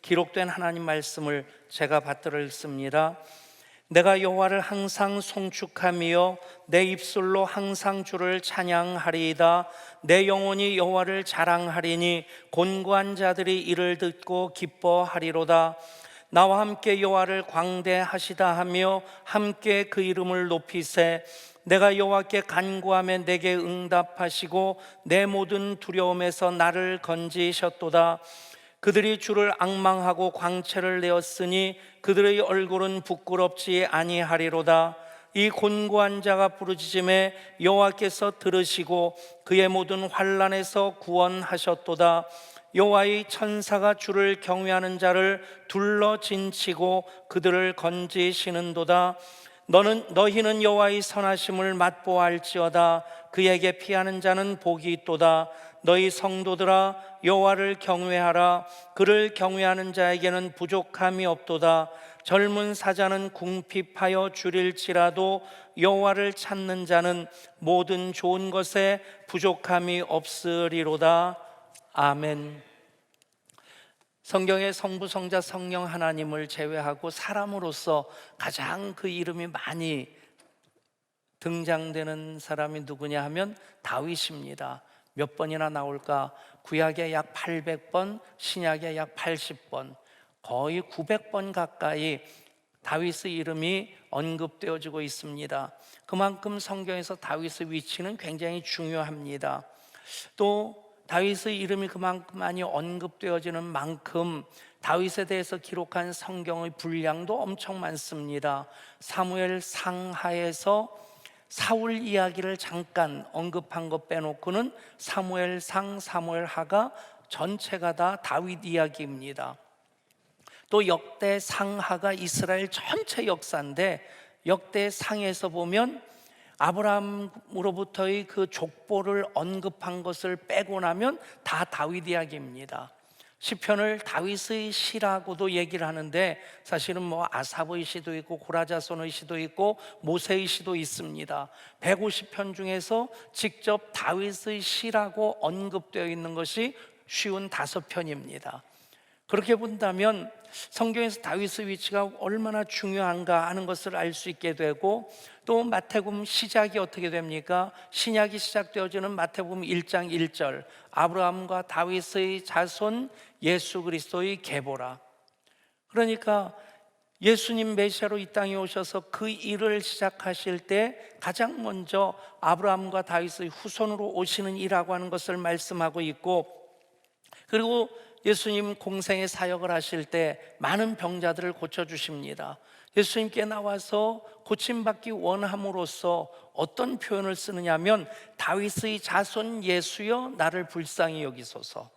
기록된 하나님 말씀을 제가 받들어 읽습니다. 내가 여호와를 항상 송축하며 내 입술로 항상 주를 찬양하리이다. 내 영혼이 여호와를 자랑하리니 곤고한 자들이 이를 듣고 기뻐하리로다. 나와 함께 여호와를 광대하시다 하며 함께 그 이름을 높이세. 내가 여호와께 간구하며 내게 응답하시고 내 모든 두려움에서 나를 건지셨도다. 그들이 주를 앙망하고 광채를 내었으니 그들의 얼굴은 부끄럽지 아니하리로다. 이 곤고한 자가 부르짖음에 여호와께서 들으시고 그의 모든 환난에서 구원하셨도다. 여호와의 천사가 주를 경외하는 자를 둘러 진치고 그들을 건지시는도다. 너희는 여호와의 선하심을 맛보아할지어다. 그에게 피하는 자는 복이 있도다. 너희 성도들아 여호와를 경외하라. 그를 경외하는 자에게는 부족함이 없도다. 젊은 사자는 궁핍하여 줄일지라도 여호와를 찾는 자는 모든 좋은 것에 부족함이 없으리로다. 아멘. 성경의 성부, 성자, 성령 하나님을 제외하고 사람으로서 가장 그 이름이 많이 등장되는 사람이 누구냐 하면 다윗입니다. 몇 번이나 나올까? 구약에 약 800번, 신약에 약 80번, 거의 900번 가까이 다윗의 이름이 언급되어지고 있습니다. 그만큼 성경에서 다윗의 위치는 굉장히 중요합니다. 또 다윗의 이름이 그만큼 많이 언급되어지는 만큼 다윗에 대해서 기록한 성경의 분량도 엄청 많습니다. 사무엘 상하에서 사울 이야기를 잠깐 언급한 것 빼놓고는 사무엘 상, 사무엘 하가 전체가 다 다윗 이야기입니다. 또 역대 상하가 이스라엘 전체 역사인데 역대 상에서 보면 아브라함으로부터의 그 족보를 언급한 것을 빼고 나면 다 다윗 이야기입니다. 시편을 다윗의 시라고도 얘기를 하는데 사실은 뭐 아삽의 시도 있고 고라자손의 시도 있고 모세의 시도 있습니다. 150편 중에서 직접 다윗의 시라고 언급되어 있는 것이 쉬운 5편입니다. 그렇게 본다면 성경에서 다윗의 위치가 얼마나 중요한가 하는 것을 알 수 있게 되고, 또 마태복음 시작이 어떻게 됩니까? 신약이 시작되어지는 마태복음 1장 1절, 아브라함과 다윗의 자손 예수 그리스도의 계보라. 그러니까 예수님 메시아로 이 땅에 오셔서 그 일을 시작하실 때 가장 먼저 아브라함과 다윗의 후손으로 오시는 이라고 하는 것을 말씀하고 있고, 그리고 예수님 공생의 사역을 하실 때 많은 병자들을 고쳐주십니다. 예수님께 나와서 고침받기 원함으로써 어떤 표현을 쓰느냐면 다윗의 자손 예수여 나를 불쌍히 여기소서.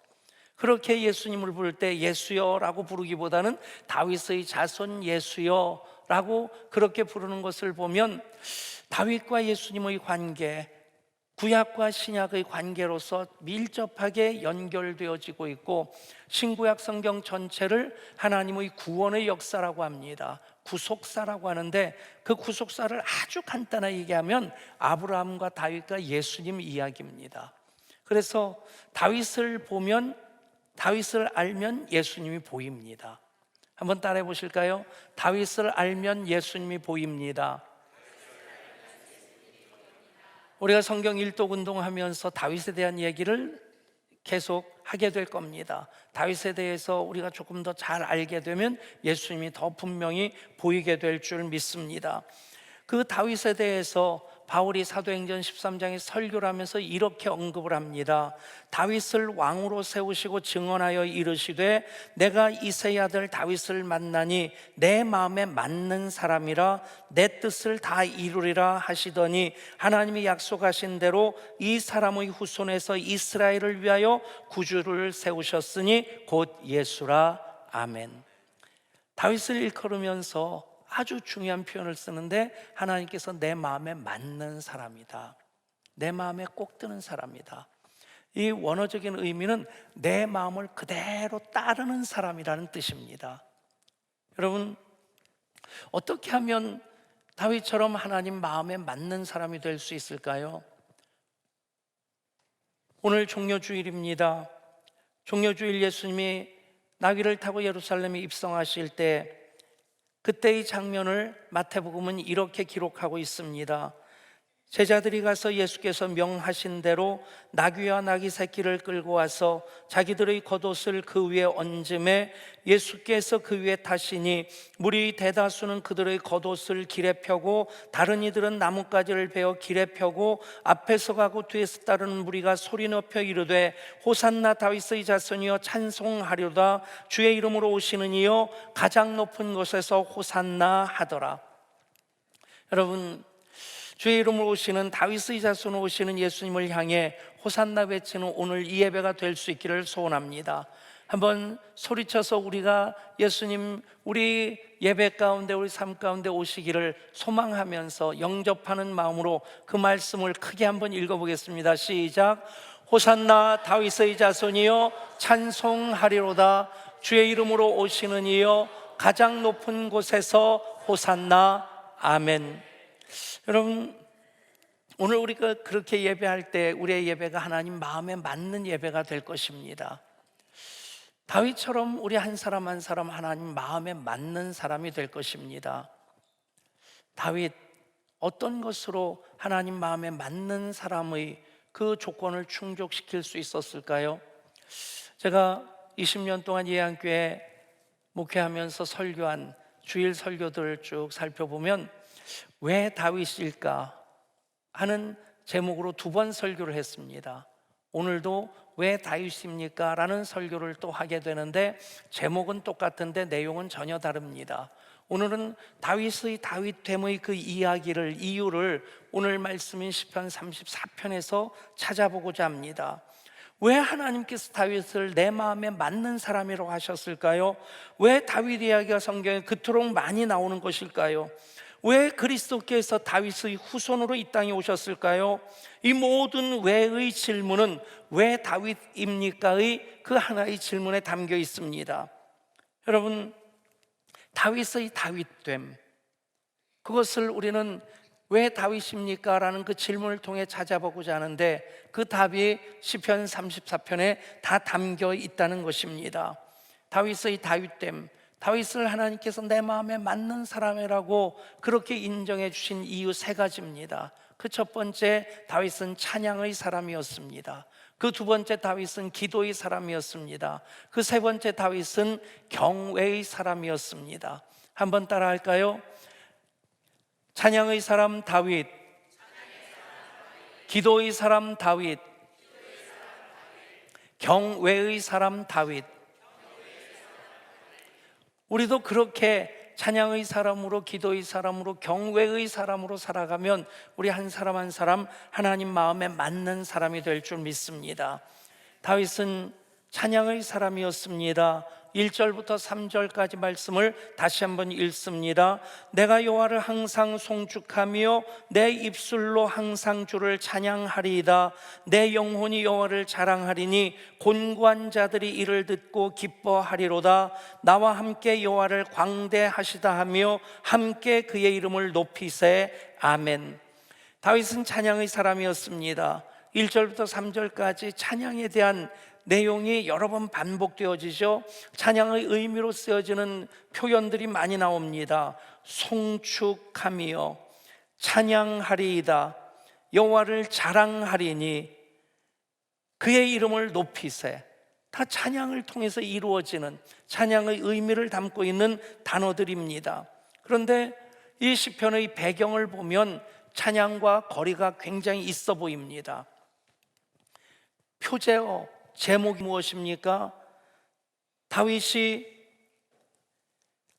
그렇게 예수님을 부를 때 예수여라고 부르기보다는 다윗의 자손 예수여라고 그렇게 부르는 것을 보면 다윗과 예수님의 관계, 구약과 신약의 관계로서 밀접하게 연결되어지고 있고, 신구약 성경 전체를 하나님의 구원의 역사라고 합니다. 구속사라고 하는데 그 구속사를 아주 간단하게 얘기하면 아브라함과 다윗과 예수님 이야기입니다. 그래서 다윗을 알면 예수님이 보입니다. 한번 따라해 보실까요? 다윗을 알면 예수님이 보입니다. 우리가 성경 일독 운동하면서 다윗에 대한 얘기를 계속 하게 될 겁니다. 다윗에 대해서 우리가 조금 더 잘 알게 되면 예수님이 더 분명히 보이게 될 줄 믿습니다. 그 다윗에 대해서 바울이 사도행전 13장에 설교를 하면서 이렇게 언급을 합니다. 다윗을 왕으로 세우시고 증언하여 이르시되 내가 이새의 아들 다윗을 만나니 내 마음에 맞는 사람이라 내 뜻을 다 이루리라 하시더니 하나님이 약속하신 대로 이 사람의 후손에서 이스라엘을 위하여 구주를 세우셨으니 곧 예수라. 아멘. 다윗을 일컬으면서 아주 중요한 표현을 쓰는데 하나님께서 내 마음에 맞는 사람이다, 내 마음에 꼭 드는 사람이다. 이 원어적인 의미는 내 마음을 그대로 따르는 사람이라는 뜻입니다. 여러분, 어떻게 하면 다윗처럼 하나님 마음에 맞는 사람이 될 수 있을까요? 오늘 종려주일입니다. 종려주일 예수님이 나귀를 타고 예루살렘에 입성하실 때 그때의 장면을 마태복음은 이렇게 기록하고 있습니다. 제자들이 가서 예수께서 명하신 대로 나귀와 나귀 새끼를 끌고 와서 자기들의 겉옷을 그 위에 얹음에 예수께서 그 위에 타시니 무리 대다수는 그들의 겉옷을 길에 펴고 다른 이들은 나뭇가지를 베어 길에 펴고 앞에서 가고 뒤에서 따르는 무리가 소리 높여 이르되 호산나 다윗의 자손이여 찬송하려다 주의 이름으로 오시는 이여 가장 높은 곳에서 호산나 하더라. 여러분, 주의 이름으로 오시는 다윗의 자손으로 오시는 예수님을 향해 호산나 외치는 오늘 이 예배가 될 수 있기를 소원합니다. 한번 소리쳐서 우리가 예수님 우리 예배 가운데 우리 삶 가운데 오시기를 소망하면서 영접하는 마음으로 그 말씀을 크게 한번 읽어보겠습니다. 시작. 호산나 다윗의 자손이여 찬송하리로다 주의 이름으로 오시는 이여 가장 높은 곳에서 호산나. 아멘. 여러분, 오늘 우리가 그렇게 예배할 때 우리의 예배가 하나님 마음에 맞는 예배가 될 것입니다. 다윗처럼 우리 한 사람 한 사람 하나님 마음에 맞는 사람이 될 것입니다. 다윗, 어떤 것으로 하나님 마음에 맞는 사람의 그 조건을 충족시킬 수 있었을까요? 제가 20년 동안 예안교회 목회하면서 설교한 주일 설교들을 쭉 살펴보면 왜 다윗일까 하는 제목으로 2번 설교를 했습니다. 오늘도 왜 다윗입니까? 라는 설교를 또 하게 되는데 제목은 똑같은데 내용은 전혀 다릅니다. 오늘은 다윗의 다윗됨의 그 이야기를, 이유를 오늘 말씀인 시편 34편에서 찾아보고자 합니다. 왜 하나님께서 다윗을 내 마음에 맞는 사람이라고 하셨을까요? 왜 다윗 이야기가 성경에 그토록 많이 나오는 것일까요? 왜 그리스도께서 다윗의 후손으로 이 땅에 오셨을까요? 이 모든 왜의 질문은 왜 다윗입니까의 그 하나의 질문에 담겨 있습니다. 여러분, 다윗의 다윗됨, 그것을 우리는 왜 다윗입니까? 라는 그 질문을 통해 찾아보고자 하는데 그 답이 시편 34편에 다 담겨 있다는 것입니다. 다윗의 다윗됨, 다윗을 하나님께서 내 마음에 맞는 사람이라고 그렇게 인정해 주신 이유 3가지입니다. 그 첫 번째, 다윗은 찬양의 사람이었습니다. 그 2번째, 다윗은 기도의 사람이었습니다. 그 3번째, 다윗은 경외의 사람이었습니다. 한번 따라 할까요? 찬양의 사람 다윗, 기도의 사람 다윗, 경외의 사람 다윗. 우리도 그렇게 찬양의 사람으로, 기도의 사람으로, 경외의 사람으로 살아가면 우리 한 사람 한 사람 하나님 마음에 맞는 사람이 될 줄 믿습니다. 다윗은 찬양의 사람이었습니다. 1절부터 3절까지 말씀을 다시 한번 읽습니다. 내가 여호와를 항상 송축하며 내 입술로 항상 주를 찬양하리이다. 내 영혼이 여호와를 자랑하리니 곤고한 자들이 이를 듣고 기뻐하리로다. 나와 함께 여호와를 광대하시다 하며 함께 그의 이름을 높이세. 아멘. 다윗은 찬양의 사람이었습니다. 1절부터 3절까지 찬양에 대한 내용이 여러 번 반복되어지죠. 찬양의 의미로 쓰여지는 표현들이 많이 나옵니다. 송축하며, 찬양하리이다, 여호와를 자랑하리니, 그의 이름을 높이세. 다 찬양을 통해서 이루어지는, 찬양의 의미를 담고 있는 단어들입니다. 그런데 이 시편의 배경을 보면 찬양과 거리가 굉장히 있어 보입니다. 표제어, 제목이 무엇입니까? 다윗이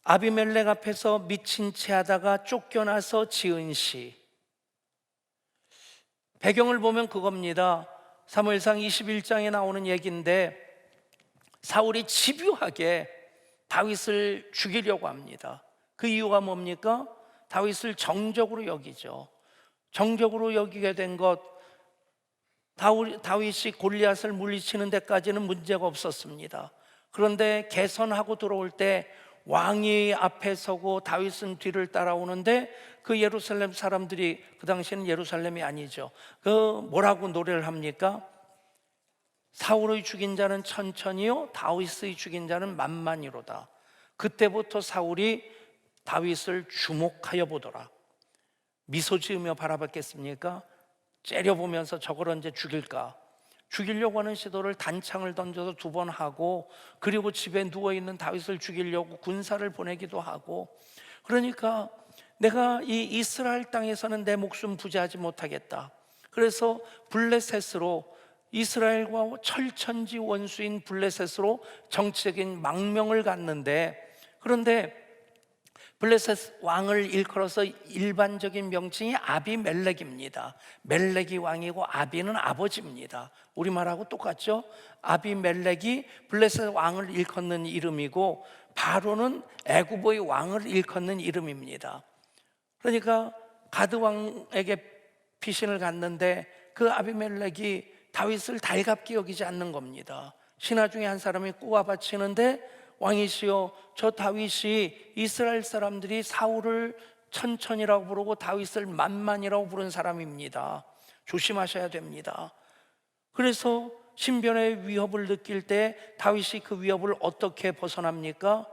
아비멜렉 앞에서 미친 채 하다가 쫓겨나서 지은 시. 배경을 보면 그겁니다. 사무엘상 21장에 나오는 얘기인데 사울이 집요하게 다윗을 죽이려고 합니다. 그 이유가 뭡니까? 다윗을 정적으로 여기죠. 정적으로 여기게 된 것, 다윗이 골리앗을 물리치는 데까지는 문제가 없었습니다. 그런데 개선하고 들어올 때 왕이 앞에 서고 다윗은 뒤를 따라오는데 그 예루살렘 사람들이, 그 당시에는 예루살렘이 아니죠, 그 뭐라고 노래를 합니까? 사울의 죽인 자는 천천히요 다윗의 죽인 자는 만만이로다. 그때부터 사울이 다윗을 주목하여 보더라. 미소 지으며 바라봤겠습니까? 째려보면서 저걸 언제 죽일까? 죽이려고 하는 시도를 단창을 던져서 2번 하고, 그리고 집에 누워있는 다윗을 죽이려고 군사를 보내기도 하고, 그러니까 내가 이 이스라엘 땅에서는 내 목숨 부지하지 못하겠다. 그래서 블레셋으로, 이스라엘과 철천지 원수인 블레셋으로 정치적인 망명을 갔는데, 그런데 블레셋 왕을 일컬어서 일반적인 명칭이 아비멜렉입니다. 멜렉이 왕이고 아비는 아버지입니다. 우리말하고 똑같죠? 아비멜렉이 블레셋 왕을 일컫는 이름이고, 바로는 애굽의 왕을 일컫는 이름입니다. 그러니까 가드 왕에게 피신을 갔는데 그 아비멜렉이 다윗을 달갑게 여기지 않는 겁니다. 신하 중에 한 사람이 꼬아 바치는데, 왕이시여, 저 다윗이 이스라엘 사람들이 사울을 천천이라고 부르고 다윗을 만만이라고 부른 사람입니다. 조심하셔야 됩니다. 그래서 신변의 위협을 느낄 때 다윗이 그 위협을 어떻게 벗어납니까?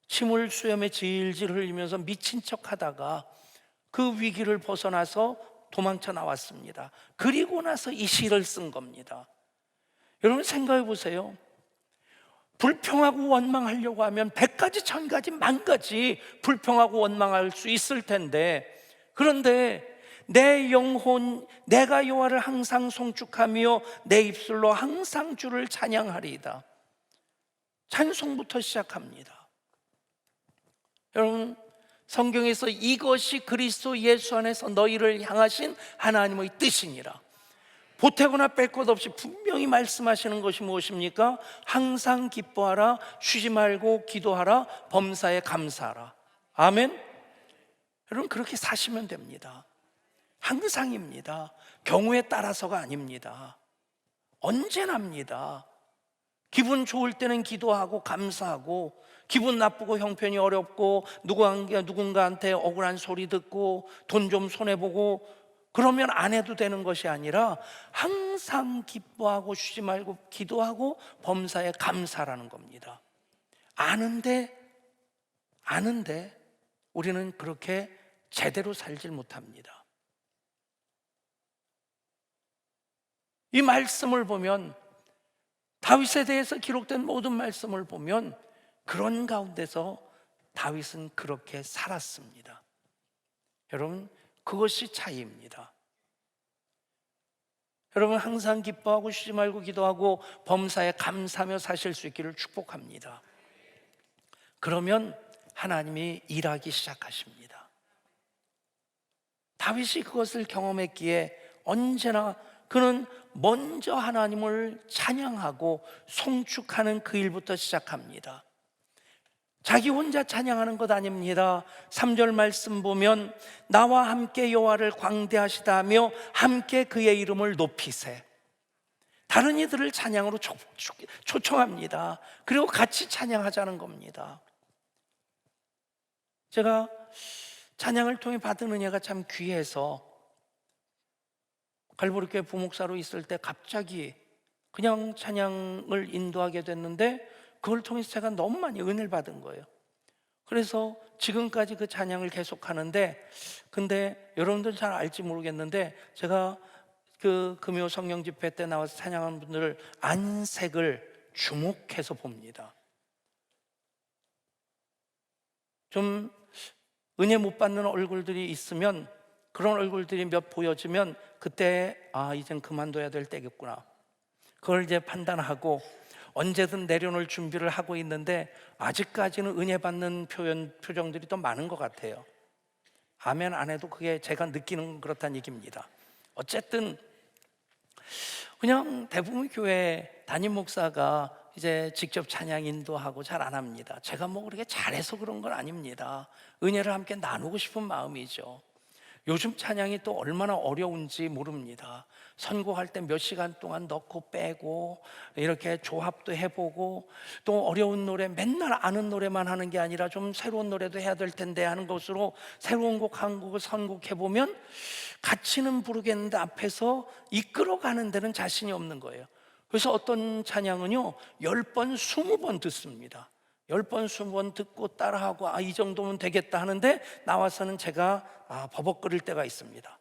침을 수염에 질질 흘리면서 미친 척 하다가 그 위기를 벗어나서 도망쳐 나왔습니다. 그리고 나서 이 시를 쓴 겁니다. 여러분 생각해 보세요. 불평하고 원망하려고 하면 100가지, 1000가지, 10,000가지 불평하고 원망할 수 있을 텐데, 그런데 내 영혼, 내가 여호와를 항상 송축하며 내 입술로 항상 주를 찬양하리이다. 찬송부터 시작합니다. 여러분, 성경에서 이것이 그리스도 예수 안에서 너희를 향하신 하나님의 뜻이니라, 보태거나 뺄 것 없이 분명히 말씀하시는 것이 무엇입니까? 항상 기뻐하라, 쉬지 말고 기도하라, 범사에 감사하라. 아멘. 여러분 그렇게 사시면 됩니다. 항상입니다. 경우에 따라서가 아닙니다. 언제나입니다. 기분 좋을 때는 기도하고 감사하고, 기분 나쁘고 형편이 어렵고 누군가한테 억울한 소리 듣고 돈 좀 손해보고 그러면 안 해도 되는 것이 아니라 항상 기뻐하고 쉬지 말고 기도하고 범사에 감사라는 겁니다. 아는데 우리는 그렇게 제대로 살질 못합니다. 이 말씀을 보면, 다윗에 대해서 기록된 모든 말씀을 보면 그런 가운데서 다윗은 그렇게 살았습니다. 여러분 그것이 차이입니다. 여러분 항상 기뻐하고 쉬지 말고 기도하고 범사에 감사하며 사실 수 있기를 축복합니다. 그러면 하나님이 일하기 시작하십니다. 다윗이 그것을 경험했기에 언제나 그는 먼저 하나님을 찬양하고 송축하는 그 일부터 시작합니다. 자기 혼자 찬양하는 것 아닙니다. 3절 말씀 보면 나와 함께 여호와를 광대하시다며 함께 그의 이름을 높이세. 다른 이들을 찬양으로 초청합니다. 그리고 같이 찬양하자는 겁니다. 제가 찬양을 통해 받은 은혜가 참 귀해서 갈보리교회 부목사로 있을 때 갑자기 그냥 찬양을 인도하게 됐는데, 그걸 통해서 제가 너무 많이 은혜를 받은 거예요. 그래서 지금까지 그 찬양을 계속 하는데, 근데 여러분들 잘 알지 모르겠는데 제가 그 금요 성령 집회 때 나와서 찬양하는 분들을 안색을 주목해서 봅니다. 좀 은혜 못 받는 얼굴들이 있으면, 그런 얼굴들이 몇 보여지면 그때 이젠 그만둬야 될 때겠구나, 그걸 이제 판단하고 언제든 내려놓을 준비를 하고 있는데, 아직까지는 은혜 받는 표정들이 더 많은 것 같아요. 아멘 안 해도 그게 제가 느끼는 그렇다는 얘기입니다. 어쨌든 그냥 대부분 교회 담임 목사가 이제 직접 찬양 인도하고 잘 안 합니다. 제가 뭐 그렇게 잘해서 그런 건 아닙니다. 은혜를 함께 나누고 싶은 마음이죠. 요즘 찬양이 또 얼마나 어려운지 모릅니다. 선곡할 때 몇 시간 동안 넣고 빼고 이렇게 조합도 해보고, 또 어려운 노래 맨날 아는 노래만 하는 게 아니라 좀 새로운 노래도 해야 될 텐데 하는 것으로 새로운 곡 한 곡을 선곡해보면 같이는 부르겠는데 앞에서 이끌어가는 데는 자신이 없는 거예요. 그래서 어떤 찬양은요 10번, 20번 듣습니다. 10번, 20번 듣고 따라하고 이 정도면 되겠다 하는데 나와서는 제가 버벅거릴 때가 있습니다.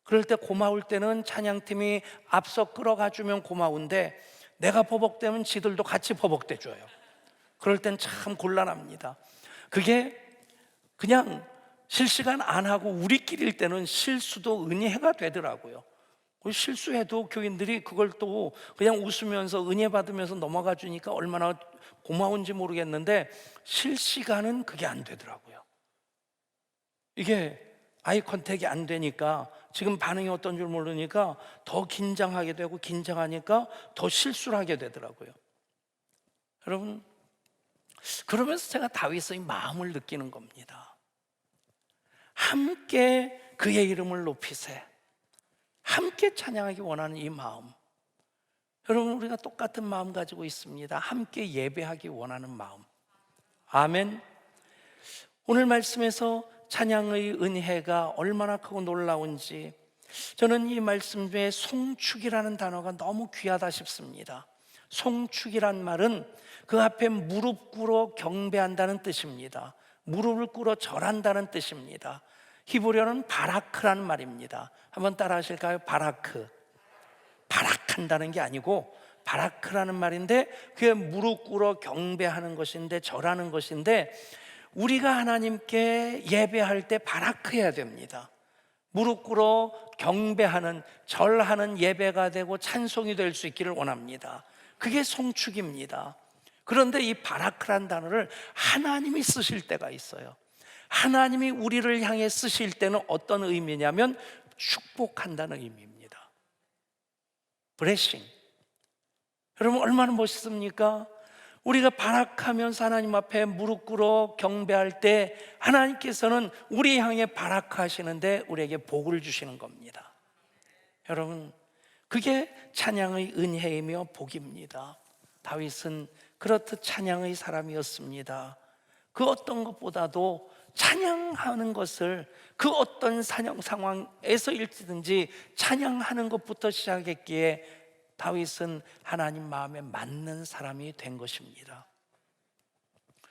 그럴 때 고마울 때는 찬양팀이 앞서 끌어가 주면 고마운데 내가 버벅대면 지들도 같이 버벅대 줘요. 그럴 땐 참 곤란합니다. 그게 그냥 실시간 안 하고 우리끼리일 때는 실수도 은혜가 되더라고요. 실수해도 교인들이 그걸 또 그냥 웃으면서 은혜 받으면서 넘어가 주니까 얼마나 고마운지 모르겠는데 실시간은 그게 안 되더라고요. 이게 아이 컨택이 안 되니까 지금 반응이 어떤 줄 모르니까 더 긴장하게 되고 긴장하니까 더 실수를 하게 되더라고요. 여러분, 그러면서 제가 다윗의 마음을 느끼는 겁니다. 함께 그의 이름을 높이세. 함께 찬양하기 원하는 이 마음. 여러분, 우리가 똑같은 마음 가지고 있습니다. 함께 예배하기 원하는 마음. 아멘. 오늘 말씀에서 찬양의 은혜가 얼마나 크고 놀라운지 저는 이 말씀 중에 송축이라는 단어가 너무 귀하다 싶습니다. 송축이란 말은 그 앞에 무릎 꿇어 경배한다는 뜻입니다. 무릎을 꿇어 절한다는 뜻입니다. 히브리어는 바라크라는 말입니다. 한번 따라 하실까요? 바라크. 바락한다는 게 아니고 바라크라는 말인데 그게 무릎 꿇어 경배하는 것인데 절하는 것인데 우리가 하나님께 예배할 때 바라크해야 됩니다. 무릎 꿇어 경배하는 절하는 예배가 되고 찬송이 될 수 있기를 원합니다. 그게 송축입니다. 그런데 이 바라크란 단어를 하나님이 쓰실 때가 있어요. 하나님이 우리를 향해 쓰실 때는 어떤 의미냐면 축복한다는 의미입니다. 블레싱. 여러분 얼마나 멋있습니까? 우리가 바락하면서 하나님 앞에 무릎 꿇어 경배할 때 하나님께서는 우리 향해 바락하시는데 우리에게 복을 주시는 겁니다. 여러분 그게 찬양의 은혜이며 복입니다. 다윗은 그렇듯 찬양의 사람이었습니다. 그 어떤 것보다도 찬양하는 것을 그 어떤 사냥 상황에서 일지든지 찬양하는 것부터 시작했기에 다윗은 하나님 마음에 맞는 사람이 된 것입니다.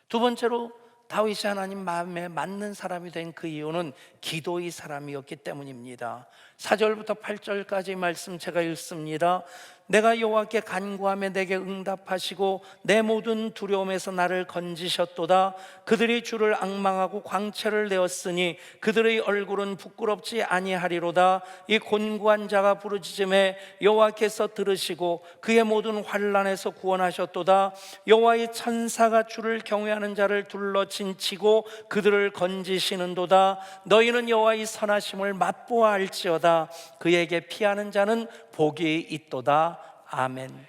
두 번째로 다윗이 하나님 마음에 맞는 사람이 된 그 이유는 기도의 사람이었기 때문입니다. 4절부터 8절까지 말씀 제가 읽습니다. 내가 여호와께 간구하며 내게 응답하시고 내 모든 두려움에서 나를 건지셨도다. 그들이 주를 앙망하고 광채를 내었으니 그들의 얼굴은 부끄럽지 아니하리로다. 이 곤고한 자가 부르짖음에 여호와께서 들으시고 그의 모든 환난에서 구원하셨도다. 여호와의 천사가 주를 경외하는 자를 둘러 진치고 그들을 건지시는도다. 너희는 여호와의 선하심을 맛보아 알지어다. 그에게 피하는 자는 복이 있도다. 아멘.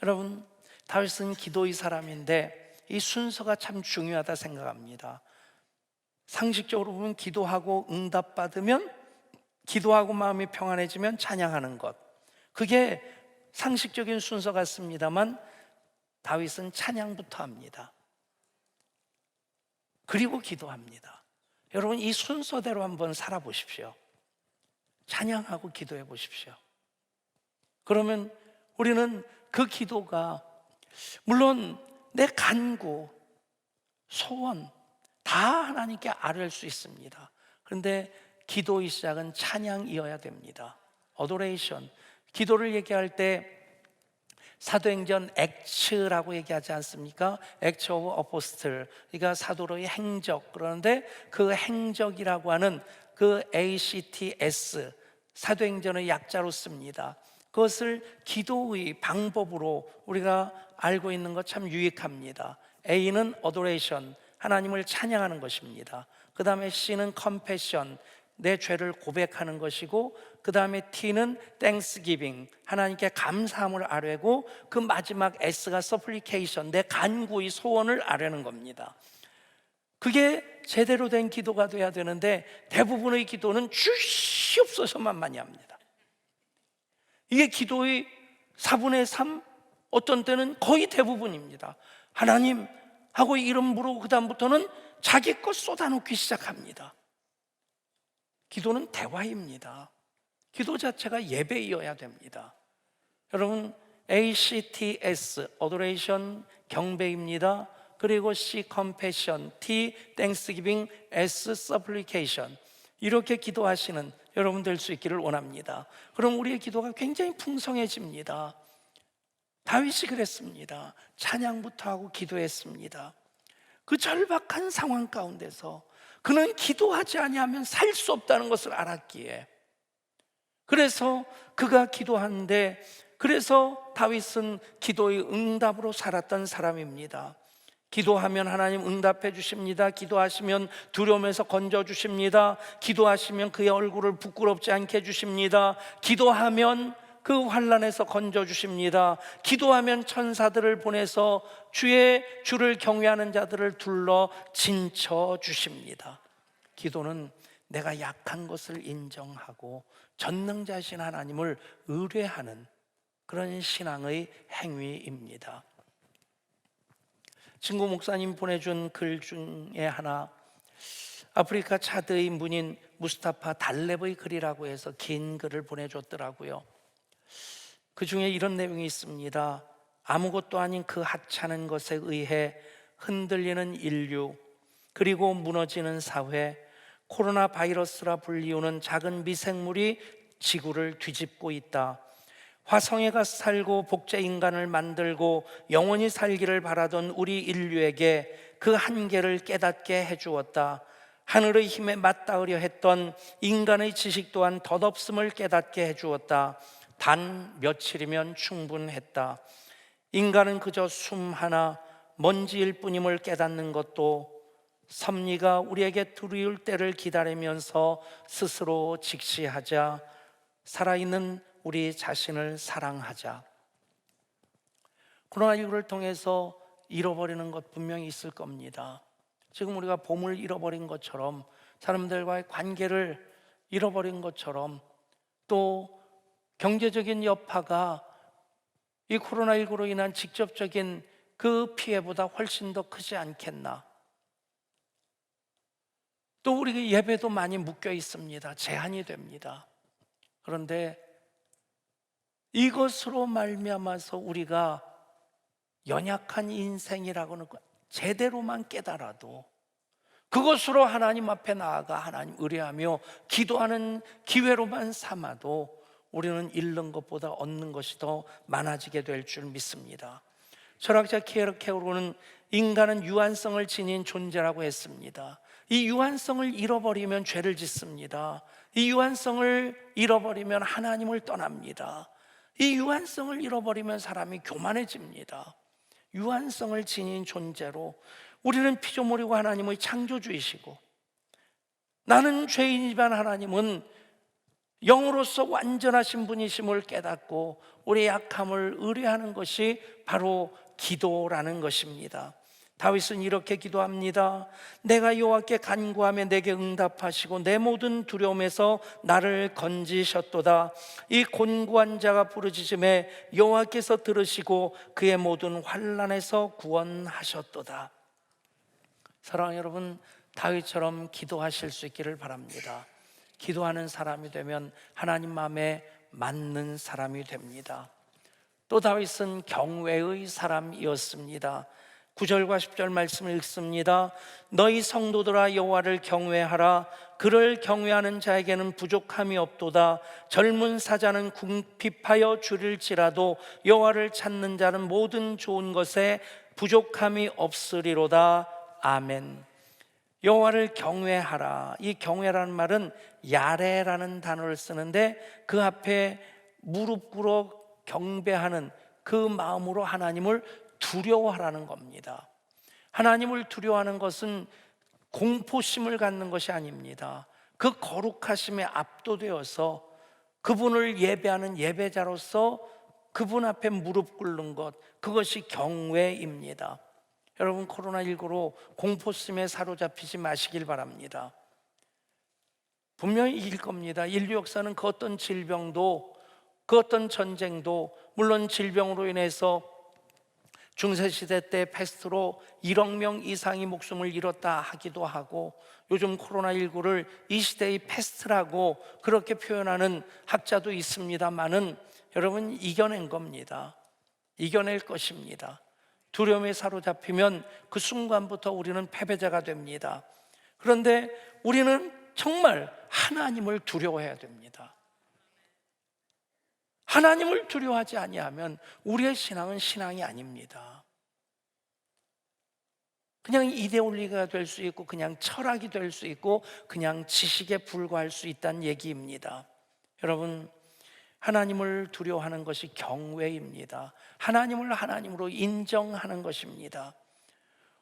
여러분 다윗은 기도의 사람인데 이 순서가 참 중요하다 생각합니다. 상식적으로 보면 기도하고 응답받으면 기도하고 마음이 평안해지면 찬양하는 것, 그게 상식적인 순서 같습니다만 다윗은 찬양부터 합니다. 그리고 기도합니다. 여러분 이 순서대로 한번 살아보십시오. 찬양하고 기도해 보십시오. 그러면 우리는 그 기도가 물론 내 간구, 소원 다 하나님께 아뢰을 수 있습니다. 그런데 기도의 시작은 찬양이어야 됩니다. 어도레이션. 기도를 얘기할 때 사도행전 액츠라고 얘기하지 않습니까? 액츠 오브 어포스틀, 그러니까 사도로의 행적. 그러는데 그 행적이라고 하는 그 ACTS, 사도행전의 약자로 씁니다. 그것을 기도의 방법으로 우리가 알고 있는 것 참 유익합니다. A는 adoration, 하나님을 찬양하는 것입니다. 그 다음에 C는 confession, 내 죄를 고백하는 것이고, 그 다음에 T는 thanksgiving, 하나님께 감사함을 아뢰고, 그 마지막 S가 supplication, 내 간구의 소원을 아뢰는 겁니다. 그게 제대로 된 기도가 돼야 되는데 대부분의 기도는 주시옵소서만 많이 합니다. 이게 기도의 4분의 3, 어떤 때는 거의 대부분입니다. 하나님 하고 이름 부르고 그 다음부터는 자기 것 쏟아놓기 시작합니다. 기도는 대화입니다. 기도 자체가 예배이어야 됩니다. 여러분 ACTS, Adoration, 경배입니다. 그리고 C, Compassion, T, Thanksgiving, S, Supplication. 이렇게 기도하시는 여러분 될 수 있기를 원합니다. 그럼 우리의 기도가 굉장히 풍성해집니다. 다윗이 그랬습니다. 찬양부터 하고 기도했습니다. 그 절박한 상황 가운데서 그는 기도하지 아니하면 살 수 없다는 것을 알았기에, 그래서 그가 기도하는데, 그래서 다윗은 기도의 응답으로 살았던 사람입니다. 기도하면 하나님 응답해 주십니다. 기도하시면 두려움에서 건져 주십니다. 기도하시면 그의 얼굴을 부끄럽지 않게 해 주십니다. 기도하면 그 환난에서 건져 주십니다. 기도하면 천사들을 보내서 주를 경외하는 자들을 둘러 진쳐 주십니다. 기도는 내가 약한 것을 인정하고 전능자신 하나님을 의뢰하는 그런 신앙의 행위입니다. 친구 목사님 보내준 글 중에 하나, 아프리카 차드의 문인 무스타파 달렙의 글이라고 해서 긴 글을 보내줬더라고요. 그 중에 이런 내용이 있습니다. 아무것도 아닌 그 하찮은 것에 의해 흔들리는 인류, 그리고 무너지는 사회, 코로나 바이러스라 불리우는 작은 미생물이 지구를 뒤집고 있다. 화성에 가서 살고 복제 인간을 만들고 영원히 살기를 바라던 우리 인류에게 그 한계를 깨닫게 해주었다. 하늘의 힘에 맞닿으려 했던 인간의 지식 또한 덧없음을 깨닫게 해주었다. 단 며칠이면 충분했다. 인간은 그저 숨 하나, 먼지일 뿐임을 깨닫는 것도 섭리가 우리에게 두려울 때를 기다리면서 스스로 직시하자. 살아있는 우리 자신을 사랑하자. 코로나19를 통해서 잃어버리는 것 분명히 있을 겁니다. 지금 우리가 봄을 잃어버린 것처럼, 사람들과의 관계를 잃어버린 것처럼, 또 경제적인 여파가 이 코로나19로 인한 직접적인 그 피해보다 훨씬 더 크지 않겠나. 또 우리 예배도 많이 묶여 있습니다. 제한이 됩니다. 그런데 이것으로 말미암아서 우리가 연약한 인생이라고는 제대로만 깨달아도, 그것으로 하나님 앞에 나아가 하나님 의뢰하며 기도하는 기회로만 삼아도 우리는 잃는 것보다 얻는 것이 더 많아지게 될 줄 믿습니다. 철학자 케어케로는 인간은 유한성을 지닌 존재라고 했습니다. 이 유한성을 잃어버리면 죄를 짓습니다. 이 유한성을 잃어버리면 하나님을 떠납니다. 이 유한성을 잃어버리면 사람이 교만해집니다. 유한성을 지닌 존재로 우리는 피조물이고 하나님의 창조주이시고, 나는 죄인이지만 하나님은 영으로서 완전하신 분이심을 깨닫고 우리의 약함을 의뢰하는 것이 바로 기도라는 것입니다. 다윗은 이렇게 기도합니다. 내가 여호와께 간구하며 내게 응답하시고 내 모든 두려움에서 나를 건지셨도다. 이 곤고한 자가 부르짖음에 여호와께서 들으시고 그의 모든 환난에서 구원하셨도다. 사랑하는 여러분, 다윗처럼 기도하실 수 있기를 바랍니다. 기도하는 사람이 되면 하나님 마음에 맞는 사람이 됩니다. 또 다윗은 경외의 사람이었습니다. 9절과 10절 말씀을 읽습니다. 너희 성도들아 여호와를 경외하라. 그를 경외하는 자에게는 부족함이 없도다. 젊은 사자는 궁핍하여 줄일지라도 여호와를 찾는 자는 모든 좋은 것에 부족함이 없으리로다. 아멘. 여호와를 경외하라. 이 경외라는 말은 야레라는 단어를 쓰는데, 그 앞에 무릎 꿇어 경배하는 그 마음으로 하나님을 두려워하라는 겁니다. 하나님을 두려워하는 것은 공포심을 갖는 것이 아닙니다. 그 거룩하심에 압도되어서 그분을 예배하는 예배자로서 그분 앞에 무릎 꿇는 것, 그것이 경외입니다. 여러분, 코로나19로 공포심에 사로잡히지 마시길 바랍니다. 분명히 이길 겁니다. 인류 역사는 그 어떤 질병도, 그 어떤 전쟁도, 물론 질병으로 인해서 중세시대 때 패스트로 1억 명 이상이 목숨을 잃었다 하기도 하고, 요즘 코로나19를 이 시대의 패스트라고 그렇게 표현하는 학자도 있습니다만은 여러분, 이겨낸 겁니다. 이겨낼 것입니다. 두려움에 사로잡히면 그 순간부터 우리는 패배자가 됩니다. 그런데 우리는 정말 하나님을 두려워해야 됩니다. 하나님을 두려워하지 아니하면 우리의 신앙은 신앙이 아닙니다. 그냥 이데올리가 될 수 있고 그냥 철학이 될 수 있고 그냥 지식에 불과할 수 있다는 얘기입니다. 여러분, 하나님을 두려워하는 것이 경외입니다. 하나님을 하나님으로 인정하는 것입니다.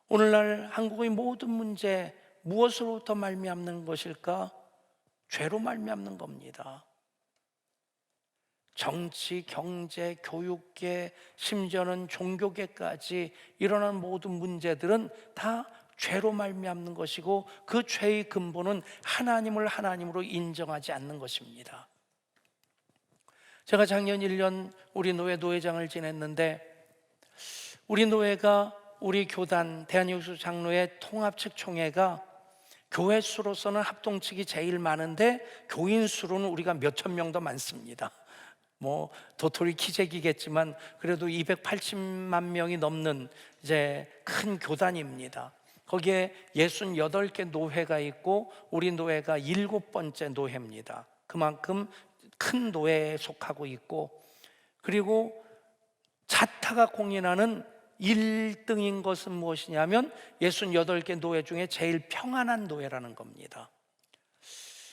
오늘날 한국의 모든 문제 무엇으로부터 말미암는 것일까? 죄로 말미암는 겁니다. 정치, 경제, 교육계, 심지어는 종교계까지 일어난 모든 문제들은 다 죄로 말미암는 것이고 그 죄의 근본은 하나님을 하나님으로 인정하지 않는 것입니다. 제가 작년 1년 우리 노회 노회장을 지냈는데 우리 노회가 우리 교단 대한예수 장로회 통합측 총회가 교회 수로서는 합동측이 제일 많은데 교인 수로는 우리가 몇천 명 더 많습니다. 뭐 도토리 키재기겠지만 그래도 280만 명이 넘는 이제 큰 교단입니다. 거기에 68개 노회가 있고 우리 노회가 7번째 노회입니다. 그만큼 큰 노회에 속하고 있고, 그리고 자타가 공인하는 1등인 것은 무엇이냐면 68개 노회 중에 제일 평안한 노회라는 겁니다.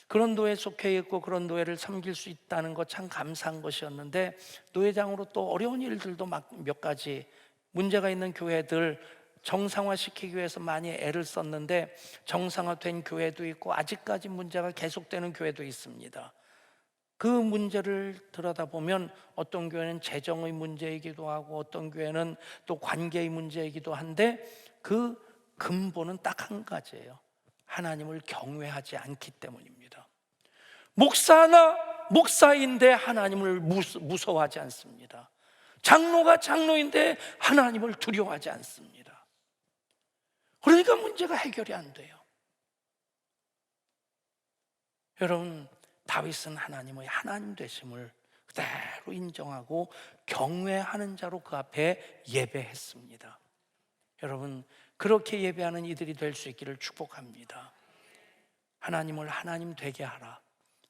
그런 노회에 속해 있고 그런 노회를 섬길 수 있다는 것 참 감사한 것이었는데, 노회장으로 또 어려운 일들도 몇 가지 문제가 있는 교회들 정상화시키기 위해서 많이 애를 썼는데 정상화된 교회도 있고 아직까지 문제가 계속되는 교회도 있습니다. 그 문제를 들여다보면 어떤 교회는 재정의 문제이기도 하고 어떤 교회는 또 관계의 문제이기도 한데 그 근본은 딱 한 가지예요. 하나님을 경외하지 않기 때문입니다. 목사나 목사인데 하나님을 무서워하지 않습니다. 장로가 장로인데 하나님을 두려워하지 않습니다. 그러니까 문제가 해결이 안 돼요. 여러분, 다윗은 하나님의 하나님 되심을 그대로 인정하고 경외하는 자로 그 앞에 예배했습니다. 여러분, 그렇게 예배하는 이들이 될 수 있기를 축복합니다. 하나님을 하나님 되게 하라.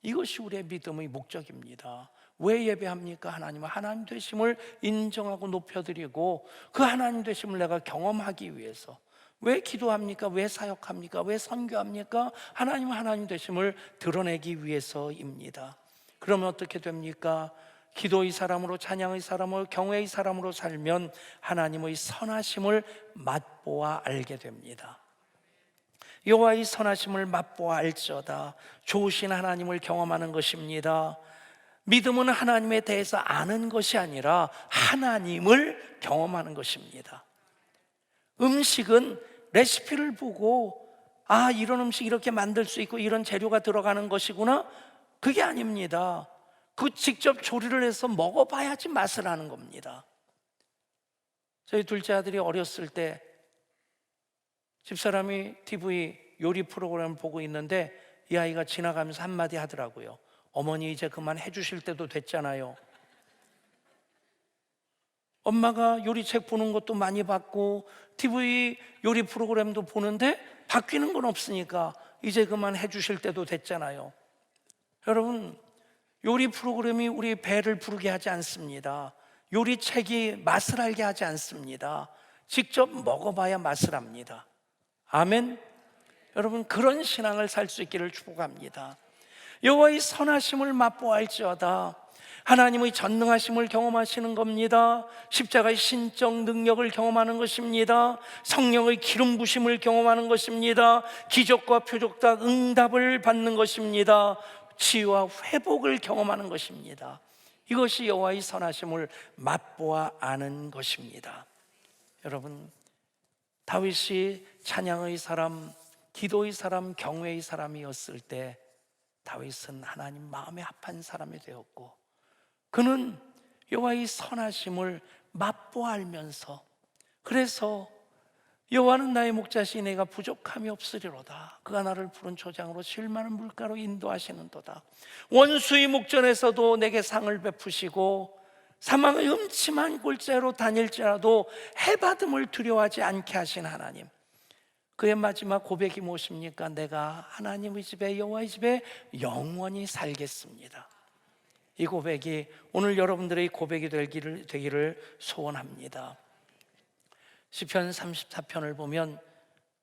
이것이 우리의 믿음의 목적입니다. 왜 예배합니까? 하나님은 하나님 되심을 인정하고 높여드리고 그 하나님 되심을 내가 경험하기 위해서. 왜 기도합니까? 왜 사역합니까? 왜 선교합니까? 하나님은 하나님 되심을 드러내기 위해서입니다. 그러면 어떻게 됩니까? 기도의 사람으로, 찬양의 사람으로, 경외의 사람으로 살면 하나님의 선하심을 맛보아 알게 됩니다. 여호와의 선하심을 맛보아 알지어다. 좋으신 하나님을 경험하는 것입니다. 믿음은 하나님에 대해서 아는 것이 아니라 하나님을 경험하는 것입니다. 음식은 레시피를 보고 아, 이런 음식 이렇게 만들 수 있고 이런 재료가 들어가는 것이구나, 그게 아닙니다. 그 직접 조리를 해서 먹어봐야지 맛을 아는 겁니다. 저희 둘째 아들이 어렸을 때 집사람이 TV 요리 프로그램을 보고 있는데 이 아이가 지나가면서 한마디 하더라고요. 어머니 이제 그만 해주실 때도 됐잖아요. 엄마가 요리책 보는 것도 많이 봤고 TV 요리 프로그램도 보는데 바뀌는 건 없으니까 이제 그만 해주실 때도 됐잖아요. 여러분, 요리 프로그램이 우리 배를 부르게 하지 않습니다. 요리책이 맛을 알게 하지 않습니다. 직접 먹어봐야 맛을 압니다. 아멘. 여러분, 그런 신앙을 살 수 있기를 축복합니다. 여호와의 선하심을 맛보아 알지어다. 하나님의 전능하심을 경험하시는 겁니다. 십자가의 신적 능력을 경험하는 것입니다. 성령의 기름 부심을 경험하는 것입니다. 기적과 표적과 응답을 받는 것입니다. 치유와 회복을 경험하는 것입니다. 이것이 여호와의 선하심을 맛보아 아는 것입니다. 여러분, 다윗이 찬양의 사람, 기도의 사람, 경외의 사람이었을 때 다윗은 하나님 마음에 합한 사람이 되었고 그는 여호와의 선하심을 맛보아 알면서, 그래서 여호와는 나의 목자시니 내가 부족함이 없으리로다. 그가 나를 푸른 초장으로 질 많은 물가로 인도하시는도다. 원수의 목전에서도 내게 상을 베푸시고 사망의 음침한 골짜기로 다닐지라도 해받음을 두려워하지 않게 하신 하나님, 그의 마지막 고백이 무엇입니까? 내가 하나님의 집에, 여호와의 집에 영원히 살겠습니다. 이 고백이 오늘 여러분들의 고백이 되기를 소원합니다. 시편 34편을 보면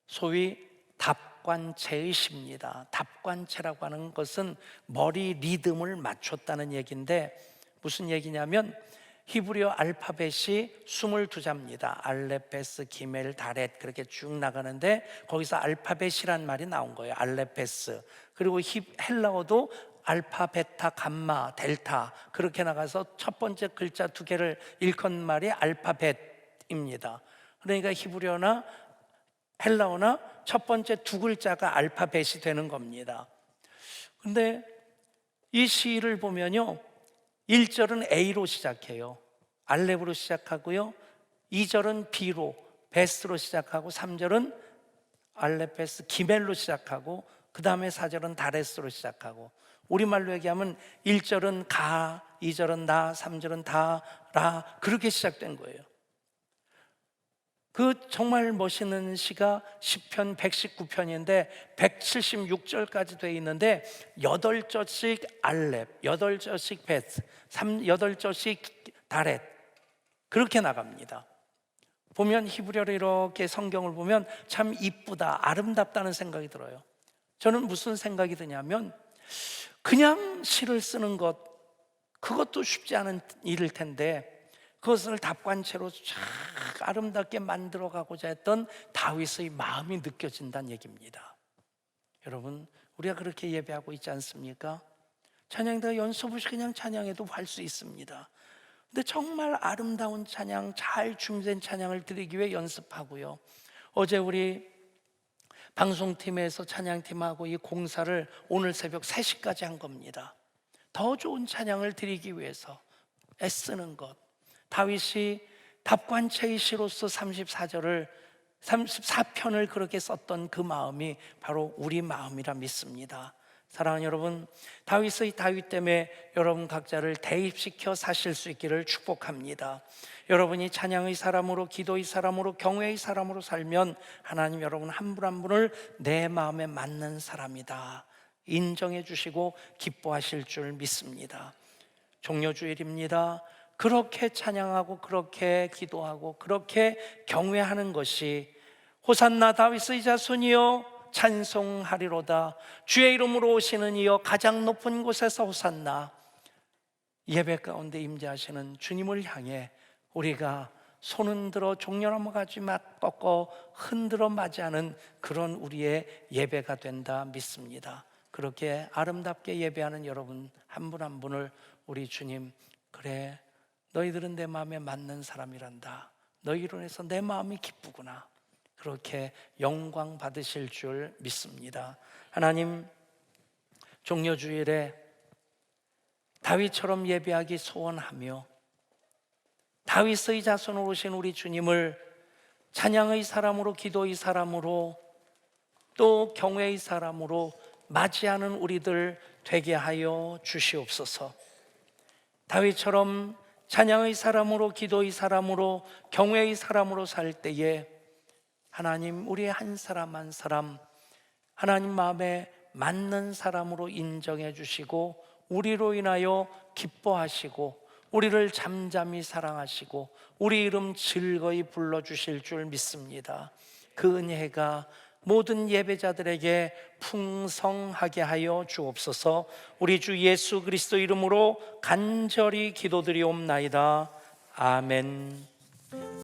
소위 답관체의 시입니다. 답관체라고 하는 것은 머리 리듬을 맞췄다는 얘기인데, 무슨 얘기냐면 히브리어 알파벳이 22자입니다. 알레페스, 기멜, 다렛 그렇게 쭉 나가는데 거기서 알파벳이란 말이 나온 거예요. 알레페스. 그리고 헬라어도 알파, 베타, 감마, 델타 그렇게 나가서 첫 번째 글자 두 개를 일컫는 말이 알파벳입니다. 그러니까 히브리어나 헬라어나 첫 번째 두 글자가 알파벳이 되는 겁니다. 근데 이 시를 보면요, 1절은 A로 시작해요. 알렙으로 시작하고요, 2절은 B로, 베스로 시작하고, 3절은 알레페스, 기멜로 시작하고, 그 다음에 4절은 다레스로 시작하고, 우리말로 얘기하면 1절은 가, 2절은 나, 3절은 다, 라 그렇게 시작된 거예요. 그 정말 멋있는 시가 시편 119편인데 176절까지 되어 있는데 8절씩 알렙, 8절씩 베스, 8절씩 다렛 그렇게 나갑니다. 보면 히브리어로 이렇게 성경을 보면 참 이쁘다, 아름답다는 생각이 들어요. 저는 무슨 생각이 드냐면, 그냥 시를 쓰는 것, 그것도 쉽지 않은 일일 텐데 그것을 답관체로 쫙 아름답게 만들어가고자 했던 다윗의 마음이 느껴진다는 얘기입니다. 여러분, 우리가 그렇게 예배하고 있지 않습니까? 찬양대가 연습 없이 그냥 찬양해도 할 수 있습니다. 근데 정말 아름다운 찬양, 잘 준비된 찬양을 드리기 위해 연습하고요, 어제 우리 방송팀에서 찬양팀하고 이 공사를 오늘 새벽 3시까지 한 겁니다. 더 좋은 찬양을 드리기 위해서 애쓰는 것, 다윗이 답관체의 시로서 34편을 그렇게 썼던 그 마음이 바로 우리 마음이라 믿습니다. 사랑하는 여러분, 다윗의 다윗됨에 여러분 각자를 대입시켜 사실 수 있기를 축복합니다. 여러분이 찬양의 사람으로, 기도의 사람으로, 경외의 사람으로 살면 하나님 여러분 한 분 한 분을 내 마음에 맞는 사람이다 인정해 주시고 기뻐하실 줄 믿습니다. 종려주일입니다. 그렇게 찬양하고 그렇게 기도하고 그렇게 경외하는 것이 호산나 다윗의 자손이여 찬송하리로다, 주의 이름으로 오시는 이여 가장 높은 곳에서 호산나, 예배 가운데 임재하시는 주님을 향해 우리가 손 흔들어 종려나무 가지 막 꺾어 흔들어 맞이하는 그런 우리의 예배가 된다 믿습니다. 그렇게 아름답게 예배하는 여러분 한 분 한 분을 우리 주님, 그래 너희들은 내 마음에 맞는 사람이란다, 너희로 인해서 내 마음이 기쁘구나, 그렇게 영광 받으실 줄 믿습니다. 하나님, 종려주일에 다윗처럼 예배하기 소원하며 다윗의 자손으로 오신 우리 주님을 찬양의 사람으로, 기도의 사람으로, 또 경외의 사람으로 맞이하는 우리들 되게 하여 주시옵소서. 다윗처럼 찬양의 사람으로, 기도의 사람으로, 경외의 사람으로 살 때에 하나님, 우리 한 사람 한 사람 하나님 마음에 맞는 사람으로 인정해 주시고 우리로 인하여 기뻐하시고 우리를 잠잠히 사랑하시고 우리 이름 즐거이 불러주실 줄 믿습니다. 그 은혜가 모든 예배자들에게 풍성하게 하여 주옵소서. 우리 주 예수 그리스도 이름으로 간절히 기도드리옵나이다. 아멘.